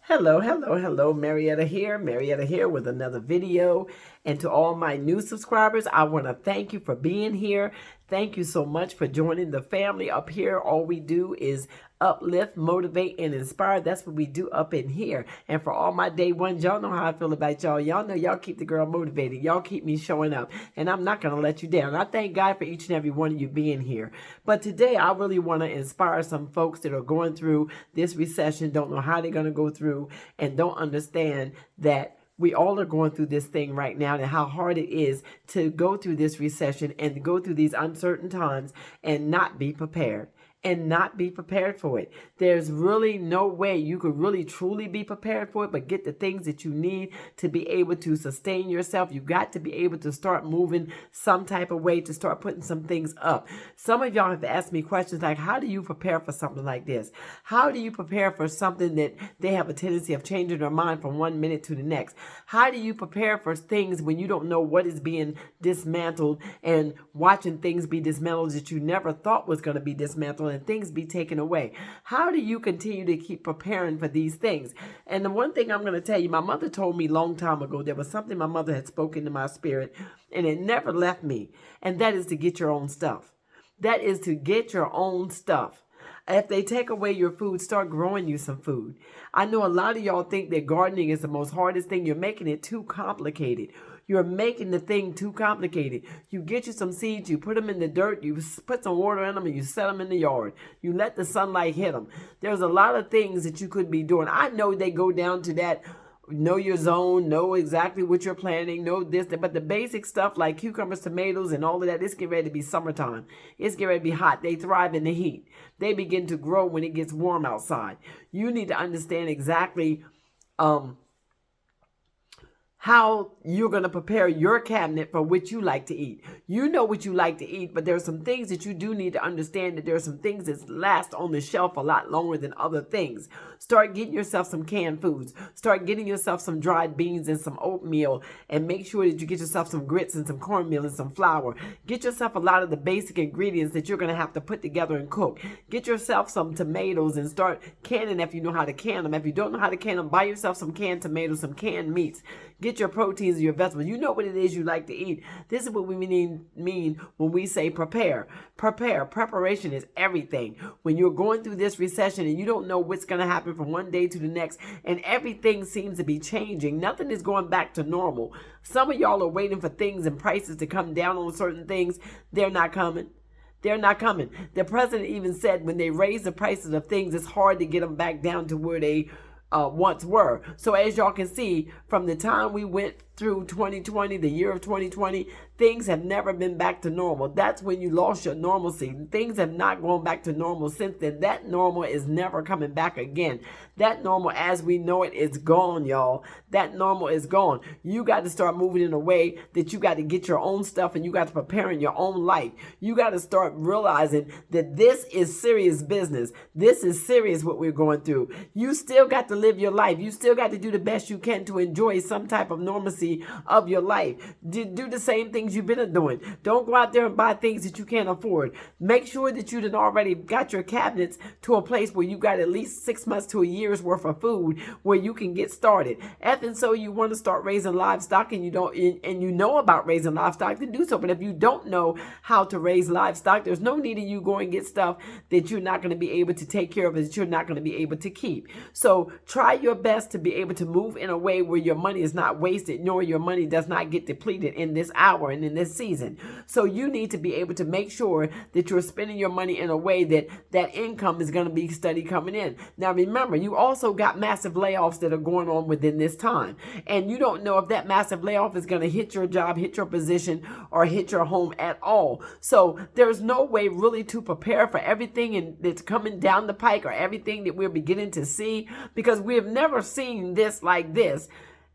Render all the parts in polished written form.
Hello. Marietta here with another video. And to all my new subscribers, I want to thank you for being here. Thank you so much for joining the family up here. All we do is uplift, motivate, and inspire. That's what we do up in here. And for all my day ones, y'all know how I feel about y'all. Y'all know y'all keep the girl motivated. Y'all keep me showing up. And I'm not going to let you down. I thank God for each and every one of you being here. But today, I really want to inspire some folks that are going through this recession, don't know how they're going to go through, and don't understand that we all are going through this thing right now and how hard it is to go through this recession and to go through these uncertain times and not be prepared. For it. There's really no way you could really truly be prepared for it, but get the things that you need to be able to sustain yourself. You got to be able to start moving some type of way, to start putting some things up. Some of y'all have asked me questions like, how do you prepare for something like this? How do you prepare for something that they have a tendency of changing their mind from 1 minute to the next? How do you prepare for things when you don't know what is being dismantled and watching things be dismantled that you never thought was going to be dismantled and things be taken away? How do you continue to keep preparing for these things? And the one thing I'm going to tell you, my mother told me a long time ago, there was something my mother had spoken to my spirit and it never left me. And that is to get your own stuff. That is to get your own stuff. If they take away your food, start growing you some food. I know a lot of y'all think that gardening is the most hardest thing. You're making it too complicated. You're making the thing too complicated. You get you some seeds, you put them in the dirt, you put some water in them, and you set them in the yard. You let the sunlight hit them. There's a lot of things that you could be doing. I know they go down to that, know your zone, know exactly what you're planting, know this, but the basic stuff like cucumbers, tomatoes, and all of that, it's getting ready to be summertime. It's getting ready to be hot. They thrive in the heat. They begin to grow when it gets warm outside. You need to understand exactly how you're going to prepare your cabinet for what you like to eat. You know what you like to eat, but there are some things that you do need to understand, that there are some things that last on the shelf a lot longer than other things. Start getting yourself some canned foods. Start getting yourself some dried beans and some oatmeal, and make sure that you get yourself some grits and some cornmeal and some flour. Get yourself a lot of the basic ingredients that you're going to have to put together and cook. Get yourself some tomatoes and start canning if you know how to can them. If you don't know how to can them, buy yourself some canned tomatoes, some canned meats. Get your proteins and your vegetables. You know what it is you like to eat. This is what we mean when we say prepare. Preparation is everything. When you're going through this recession and you don't know what's going to happen from one day to the next, and everything seems to be changing. Nothing is going back to normal. Some of y'all are waiting for things and prices to come down on certain things. They're not coming. They're not coming. The president even said when they raise the prices of things, it's hard to get them back down to where they once were. So as y'all can see, from the time we went through 2020, the year of 2020, things have never been back to normal. That's when you lost your normalcy. Things have not gone back to normal since then. That normal is never coming back again. That normal as we know it is gone, y'all. That normal is gone. You got to start moving in a way that you got to get your own stuff and you got to prepare in your own life. You got to start realizing that this is serious business. This is serious what we're going through. You still got to live your life. You still got to do the best you can to enjoy some type of normalcy of your life. Do the same things you've been doing. Don't go out there and buy things that you can't afford. Make sure that you done already got your cabinets to a place where you got at least 6 months to a year's worth of food where you can get started. If and so you want to start raising livestock and you don't, and you know about raising livestock, then do so. But if you don't know how to raise livestock, there's no need of you going and get stuff that you're not going to be able to take care of, that you're not going to be able to keep. So try your best to be able to move in a way where your money is not wasted, nor your money does not get depleted in this hour and in this season. So you need to be able to make sure that you're spending your money in a way that that income is going to be steady coming in. Now remember, you also got massive layoffs that are going on within this time. And you don't know if that massive layoff is going to hit your job, hit your position, or hit your home at all. So there's no way really to prepare for everything that's coming down the pike, or everything that we're beginning to see, because we have never seen this like this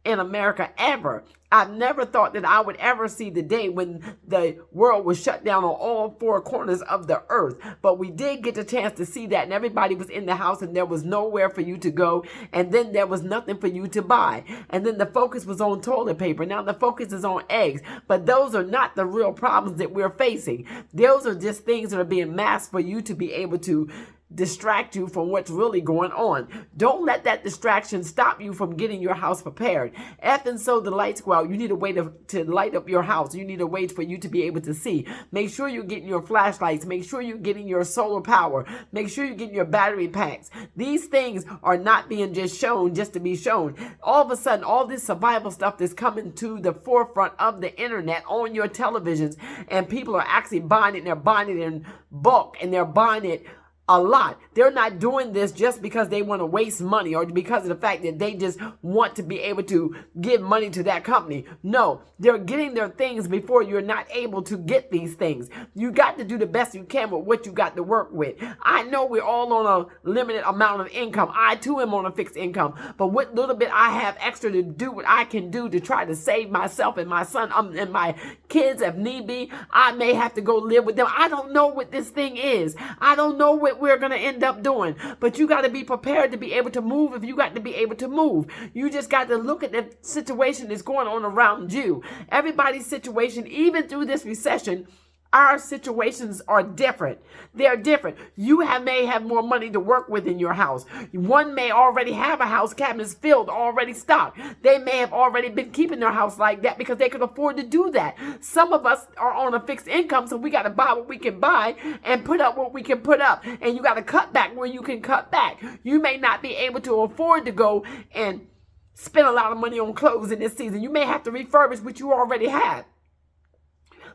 in America ever. I've never thought that I would ever see the day when the world was shut down on all four corners of the earth. But we did get a chance to see that, and everybody was in the house and there was nowhere for you to go, and then there was nothing for you to buy. And then the focus was on toilet paper. Now the focus is on eggs. But those are not the real problems that we're facing. Those are just things that are being masked for you to be able to distract you from what's really going on. Don't let that distraction stop you from getting your house prepared. After so the lights go out, you need a way to light up your house. You need a way for you to be able to see. Make sure you're getting your flashlights. Make sure you're getting your solar power. Make sure you're getting your battery packs. These things are not being just shown just to be shown. All of a sudden, all this survival stuff is coming to the forefront of the internet on your televisions, and people are actually buying it, and they're buying it in bulk, and they're buying it a lot. They're not doing this just because they want to waste money or because of the fact that they just want to be able to give money to that company. No, they're getting their things before you're not able to get these things. You got to do the best you can with what you got to work with. I know we're all on a limited amount of income. I too am on a fixed income, but what little bit I have extra to do what I can do to try to save myself and my son and my kids if need be, I may have to go live with them. I don't know what this thing is. I don't know what we're going to end up doing, but you got to be prepared to be able to move if you got to be able to move. You just got to look at the situation that's going on around you. Everybody's situation, even through this recession, our situations are different. They're different. You may have more money to work with in your house. One may already have a house cabinets filled, already stocked. They may have already been keeping their house like that because they could afford to do that. Some of us are on a fixed income, so we got to buy what we can buy and put up what we can put up. And you got to cut back where you can cut back. You may not be able to afford to go and spend a lot of money on clothes in this season. You may have to refurbish what you already have.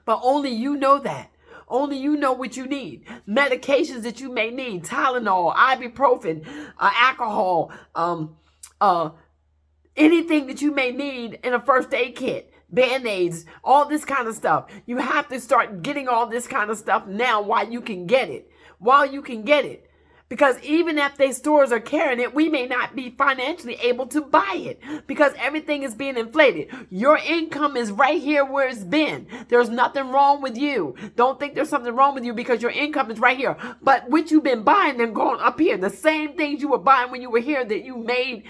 But only you know that. Only you know what you need. Medications that you may need, Tylenol, ibuprofen, alcohol, anything that you may need in a first aid kit, Band-Aids, all this kind of stuff. You have to start getting all this kind of stuff now while you can get it. While you can get it. Because even if they stores are carrying it, we may not be financially able to buy it because everything is being inflated. Your income is right here where it's been. There's nothing wrong with you. Don't think there's something wrong with you because your income is right here. But what you've been buying and going up here, the same things you were buying when you were here that you made,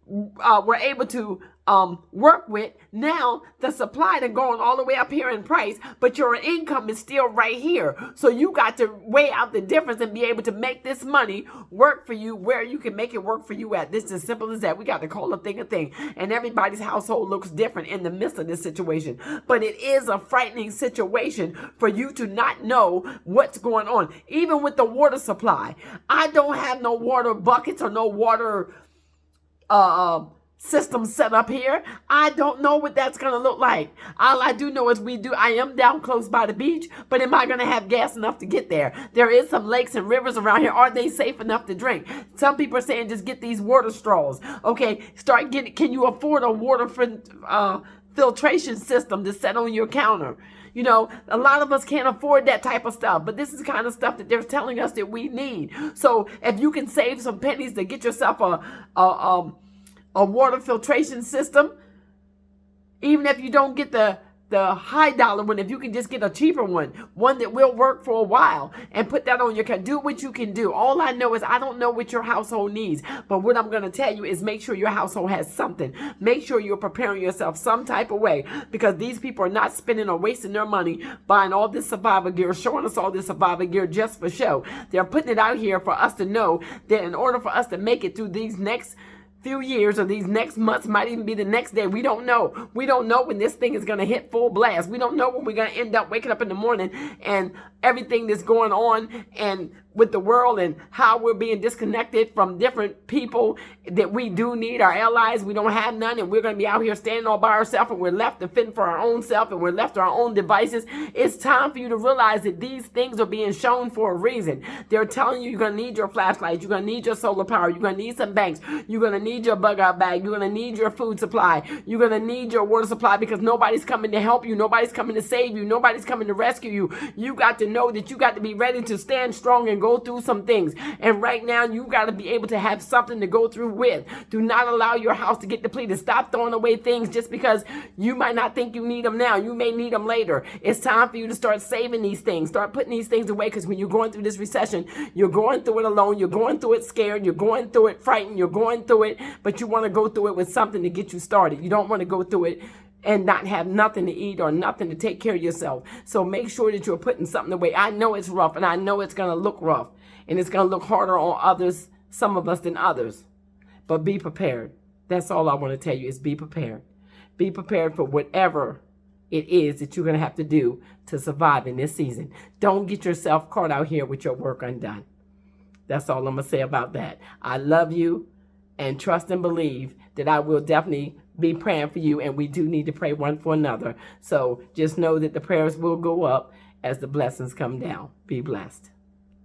were able to work with, now the supply then going all the way up here in price, but your income is still right here. So you got to weigh out the difference and be able to make this money work for you where you can make it work for you at. This is as simple as that. We got to call a thing. And everybody's household looks different in the midst of this situation. But it is a frightening situation for you to not know what's going on. Even with the water supply. I don't have no water buckets or no water system set up here. I don't know what that's going to look like. All I do know is I am down close by the beach, but am I going to have gas enough to get there? There is some lakes and rivers around here. Are they safe enough to drink? Some people are saying just get these water straws. Okay, can you afford a water filtration system to set on your counter? You know, a lot of us can't afford that type of stuff, but this is the kind of stuff that they're telling us that we need. So if you can save some pennies to get yourself a water filtration system, even if you don't get the high dollar one, if you can just get a cheaper one that will work for a while and put that on your account, do what you can do. All I know is I don't know what your household needs, but what I'm going to tell you is make sure your household has something. Make sure you're preparing yourself some type of way, because these people are not spending or wasting their money buying all this survival gear, showing us all this survival gear just for show. They're putting it out here for us to know that in order for us to make it through these next few years or these next months, might even be the next day. We don't know. We don't know when this thing is going to hit full blast. We don't know when we're going to end up waking up in the morning and everything that's going on and with the world and how we're being disconnected from different people that we do need, our allies. We don't have none, and we're going to be out here standing all by ourselves, and we're left to fend for our own self, and we're left to our own devices. It's time for you to realize that these things are being shown for a reason. They're telling you you're going to need your flashlight, you're going to need your solar power, you're going to need some banks, you're going to need your bug out bag, you're going to need your food supply, you're going to need your water supply, because nobody's coming to help you, nobody's coming to save you, nobody's coming to rescue you. You got to know that you got to be ready to stand strong and go through some things. And right now, you got to be able to have something to go through with. Do not allow your house to get depleted. Stop throwing away things just because you might not think you need them now. You may need them later. It's time for you to start saving these things. Start putting these things away, because when you're going through this recession, you're going through it alone. You're going through it scared. You're going through it frightened. You're going through it, but you want to go through it with something to get you started. You don't want to go through it and not have nothing to eat or nothing to take care of yourself. So make sure that you're putting something away. I know it's rough, and I know it's going to look rough. And it's going to look harder on others, some of us, than others. But be prepared. That's all I want to tell you is be prepared. Be prepared for whatever it is that you're going to have to do to survive in this season. Don't get yourself caught out here with your work undone. That's all I'm going to say about that. I love you, and trust and believe that I will definitely be praying for you, and we do need to pray one for another. So just know that the prayers will go up as the blessings come down. Be blessed.